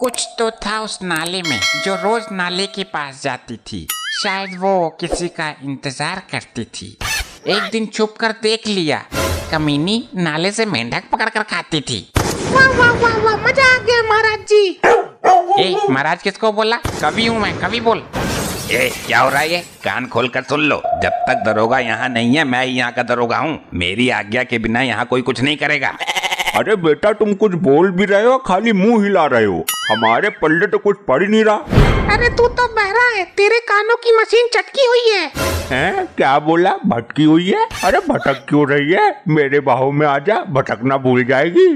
कुछ तो था उस नाले में जो रोज नाले के पास जाती थी। शायद वो किसी का इंतजार करती थी। एक दिन छुप कर देख लिया, कमीनी नाले से मेंढक पकड़ कर खाती थी। वाह वाह वाह वाह, मजा आ गया महाराज जी। ए महाराज किसको बोला? कवि हूँ मैं, कवि बोल। ए क्या हो रहा है ये? कान खोल कर सुन लो। जब तक दरोगा यहाँ नहीं है मैं ही यहाँ का दरोगा हूँ। मेरी आज्ञा के बिना यहाँ कोई कुछ नहीं करेगा। अरे बेटा तुम कुछ बोल भी रहे हो, खाली मुंह हिला रहे हो। हमारे पल्ले तो कुछ पड़ ही नहीं रहा। अरे तू तो बहरा है, तेरे कानों की मशीन चटकी हुई है। हैं? क्या बोला? भटकी हुई है? अरे भटक क्यों रही है? मेरे बाहों में आजा, भटकना भूल जाएगी।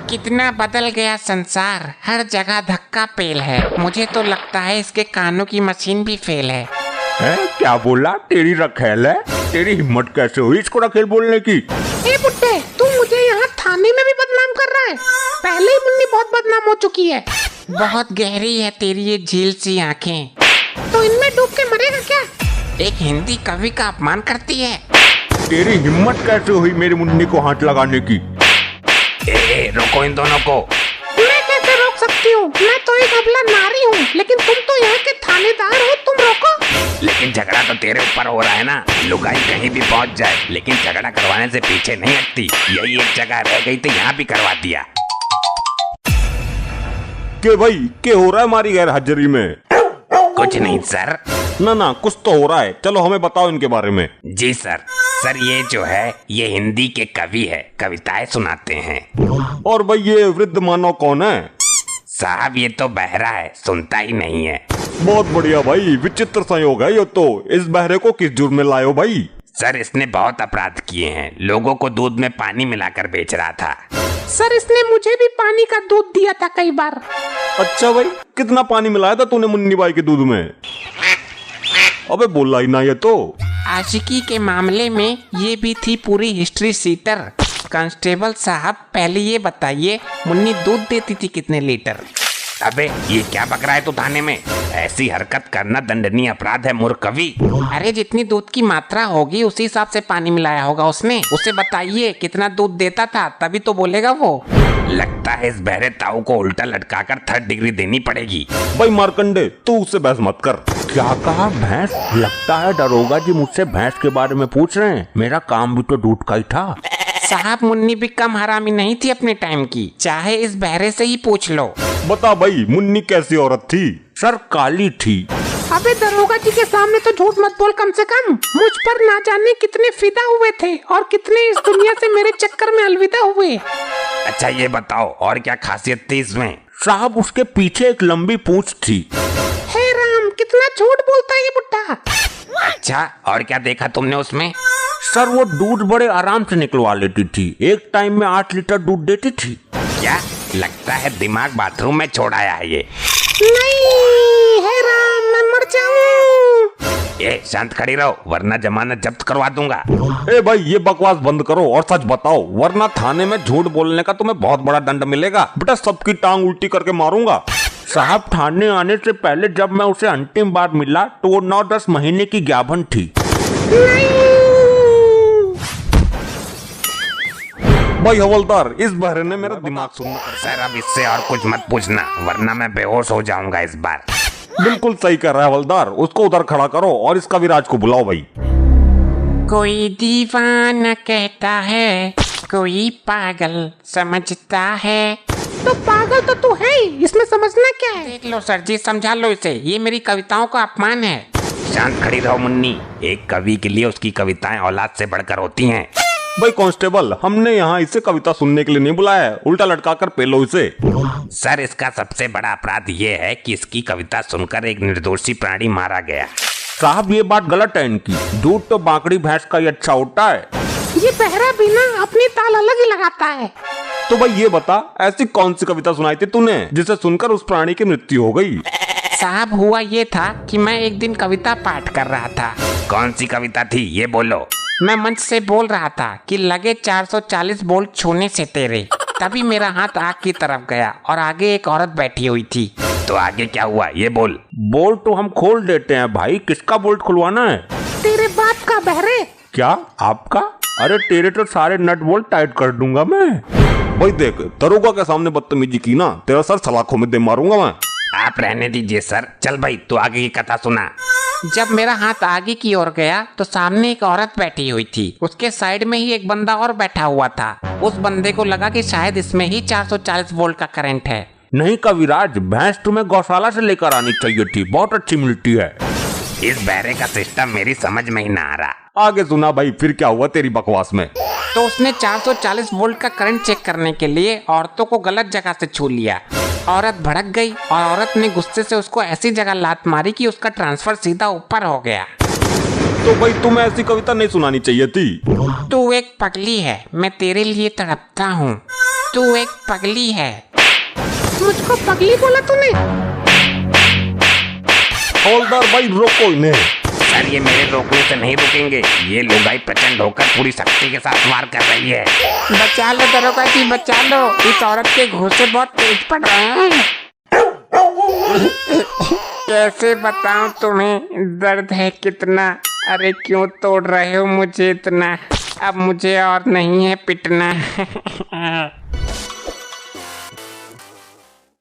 कितना बदल गया संसार, हर जगह धक्का पेल है। मुझे तो लगता है इसके कानों की मशीन भी फेल है। हैं? क्या बोला? तेरी रखेल है? तेरी हिम्मत कैसे हुई इसको रखेल बोलने की? ए बुड्ढे, तू मुझे यहाँ थाने में भी बदनाम कर रहा है। पहले ही मुन्नी बहुत बदनाम हो चुकी है। बहुत गहरी है तेरी ये झील सी आंखें। तो इनमें डूब के मरेगा क्या? एक हिंदी कवि का अपमान करती है। तेरी हिम्मत कैसे हुई मेरी मुन्नी को हाथ लगाने की? रोको इन दोनों को। मैं कैसे रोक सकती हूँ? मैं तो एक अबला नारी हूँ, लेकिन तुम तो यहाँ के थानेदार हो, तुम रोको। लेकिन झगड़ा तो तेरे ऊपर हो रहा है ना। लुगाई कहीं भी पहुँच जाए, लेकिन झगड़ा करवाने से पीछे नहीं हटती। यही एक जगह रह गई तो यहाँ भी करवा दिया। के भाई के हो रहा है हमारी गैर हाजिरी में? कुछ नहीं सर। ना कुछ तो हो रहा है। चलो हमें बताओ इनके बारे में। जी सर ये जो है ये हिंदी के कवि है, कविताएं सुनाते हैं। और भाई ये वृद्ध मानव कौन है? साहब ये तो बहरा है, सुनता ही नहीं है। बहुत बढ़िया भाई, विचित्र संयोग है ये तो। इस बहरे को किस जुर्म में लाए हो भाई? सर इसने बहुत अपराध किए हैं। लोगों को दूध में पानी मिलाकर बेच रहा था। सर इसने मुझे भी पानी का दूध दिया था कई बार। अच्छा भाई, कितना पानी मिलाया था तूने मुन्नी बाई के दूध में? अबे बोला ही ना ये तो। आशिकी के मामले में ये भी थी पूरी हिस्ट्री सीटर। कांस्टेबल साहब पहले ये बताइए, मुन्नी दूध देती थी कितने लीटर? अबे ये क्या बक रहा है तू थाने में? ऐसी हरकत करना दंडनीय अपराध है मूर्ख कवि। अरे जितनी दूध की मात्रा होगी उसी हिसाब से पानी मिलाया होगा उसने। उसे बताइए कितना दूध देता था, तभी तो बोलेगा वो। लगता है इस बहरे ताऊ को उल्टा लटकाकर 3rd डिग्री देनी पड़ेगी। भाई मार्कंडे तू उससे बहस मत कर। क्या कहा? भैंस? लगता है दरोगा जी मुझसे भैंस के बारे में पूछ रहे हैं। मेरा काम भी तो दूध का ही था। साहब मुन्नी भी कम हरामी नहीं थी अपने टाइम की, चाहे इस बहरे से ही पूछ लो। बता भाई मुन्नी कैसी औरत थी? सर काली थी। अबे दरोगा जी के सामने तो झूठ मत बोल कम से कम। मुझ पर ना जाने कितने फिदा हुए थे और कितने इस दुनिया से मेरे चक्कर में अलविदा हुए। अच्छा ये बताओ और क्या खासियत थी इसमें? साहब उसके पीछे एक लंबी पूंछ थी। हे राम, कितना झूठ बोलता है ये बुड्ढा। अच्छा और क्या देखा तुमने उसमें? सर वो दूध बड़े आराम से निकलवा लेती थी। एक टाइम में 8 लीटर दूध देती थी। क्या? लगता है दिमाग बाथरूम में छोड़ आया है ये। नहीं, हे राम, मैं मर जाऊं। ए शांत खड़ी रहो वरना जमानत जब्त करवा दूंगा। ए भाई ये बकवास बंद करो और सच बताओ, वरना थाने में झूठ बोलने का तुम्हें बहुत बड़ा दंड मिलेगा। बेटा सबकी टांग उल्टी करके मारूंगा। साहब थाने आने से पहले जब मैं उसे अंतिम बार मिला तो वो 9-10 महीने की ज्ञापन थी। भाई हवलदार, इस बहरे ने मेरा दिमाग सुनना। सर अब इससे और कुछ मत पूछना वरना मैं बेहोश हो जाऊंगा इस बार। बिल्कुल सही कर रहा है हवलदार। उसको उधर खड़ा करो और इसका विराज को बुलाओ भाई। कोई दीवाना कहता है, कोई पागल समझता है। तो पागल तो तू है ही, इसमें समझना क्या है? देख लो सर जी, समझा लो इसे, ये मेरी कविताओं का अपमान है। शांत खड़ी रहो मुन्नी। एक कवि के लिए उसकी कविताएं औलाद से बढ़कर होती हैं। भाई कांस्टेबल, हमने यहाँ इसे कविता सुनने के लिए नहीं बुलाया है। उल्टा लटका कर पेलो इसे। सर इसका सबसे बड़ा अपराध ये है कि इसकी कविता सुनकर एक निर्दोषी प्राणी मारा गया। साहब ये बात गलत है इनकी। दूध तो बांकड़ी भैंस का ही अच्छा होता है। ये बहरा भी ना अपनी ताल अलग ही लगाता है। तो भाई ये बता, ऐसी कौन सी कविता सुनाई थी तूने जिसे सुनकर उस प्राणी की मृत्यु हो गई? साहब हुआ ये था कि मैं एक दिन कविता पाठ कर रहा था। कौन सी कविता थी ये बोलो। मैं मंच से बोल रहा था कि लगे 440 बोल्ट छूने से तेरे। तभी मेरा हाथ आग की तरफ गया और आगे एक औरत बैठी हुई थी। तो आगे क्या हुआ ये बोल। बोल्ट तो हम खोल देते हैं भाई, किसका बोल्ट खुलवाना है? तेरे बाप का बहरे। क्या आपका? अरे तेरे तो सारे नट बोल्ट टाइट कर दूंगा मैं। भाई देख, दरोगा के सामने बदतमीजी की ना, तेरा सर सलाखों में दे मारूंगा मैं। आप रहने दीजिए सर। चल भाई तू आगे की कथा सुना। जब मेरा हाथ आगे की ओर गया तो सामने एक औरत बैठी हुई थी। उसके साइड में ही एक बंदा और बैठा हुआ था। उस बंदे को लगा कि शायद इसमें ही 440 वोल्ट का करंट है। नहीं कविराज, भैंस तुम्हें गौशाला से लेकर आनी चाहिए थी, बहुत अच्छी मिलती है। इस बहरे का सिस्टम मेरी समझ में ही ना आ रहा। आगे सुना भाई, फिर क्या हुआ तेरी बकवास में? तो उसने 440 वोल्ट का करंट चेक करने के लिए औरतों को गलत जगह से छू लिया। औरत भड़क गई और औरत ने गुस्से से उसको ऐसी जगह लात मारी कि उसका ट्रांसफर सीधा ऊपर हो गया। तो भाई तुम्हें ऐसी कविता नहीं सुनानी चाहिए थी। तू एक पगली है, मैं तेरे लिए तड़पता हूँ। तू एक पगली है। मुझको पगली बोला तूने? हवलदार भाई रोको इन्हें। सर ये मेरे रोकने से नहीं रुकेंगे। ये लुगाई प्रचंड होकर पूरी शक्ति के साथ वार कर रही है। बचा लो दरोगा जी, बचा लो। इस औरत के घूंसे बहुत तेज पड़ रहे हैं। कैसे बताऊं तुम्हें दर्द है कितना। अरे क्यों तोड़ रहे हो मुझे इतना। अब मुझे और नहीं है पिटना।